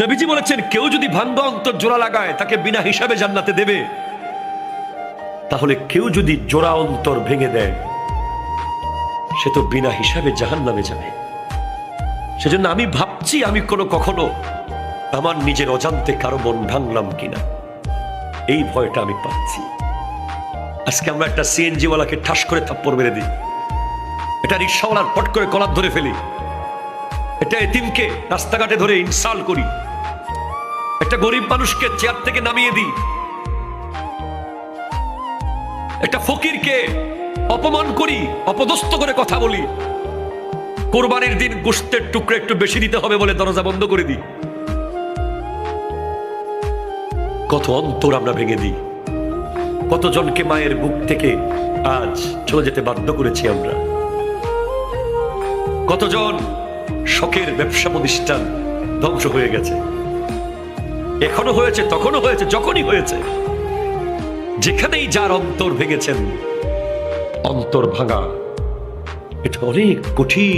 নবীজি বলেছেন, কেউ যদি ভাঙ্গা অন্তর জোড়া লাগায় তাকে বিনা হিসাবে জান্নাতে দেবে। তাহলে কেউ যদি জোড়া অন্তর ভেঙে দেয় সে তো বিনা হিসাবে জাহান্নামে যাবে। সেজন্য আমি ভাবছি আমি কখনো আমার নিজের অজান্তে কারো মন ভাঙলাম কিনা, এই ভয়টা আমি পাচ্ছি। আজকে আমরা একটা সিএনজি ওয়ালাকে ঠাস করে থাপ্পড় মেরে দিই, এটা রিক্সাওয়ালার পট করে কলার ধরে ফেলি, এটা এতিমকে রাস্তাঘাটে ধরে ইনসাল্ট করি, একটা গরিব মানুষকে চেয়ার থেকে নামিয়ে দিই, একটা ফকিরকে অপমান করি, অপদস্থ করে কথা বলি, কোরবানির দিন গোশতের টুকরো একটু বেশি দিতে হবে বলে দরজা বন্ধ করে দিই। কত অন্তর আমরা ভেঙে দিই, কতজনকে মায়ের বুক থেকে আজ চলে যেতে বাধ্য করেছি আমরা, কতজন শখের ব্যবসা প্রতিষ্ঠান ধ্বংস হয়ে গেছে, এখনো হয়েছে, তখনও হয়েছে, যখনই হয়েছে। যেখানেই যার অন্তর ভেঙেছেন, অন্তর ভাঙা এটা অনেক কঠিন।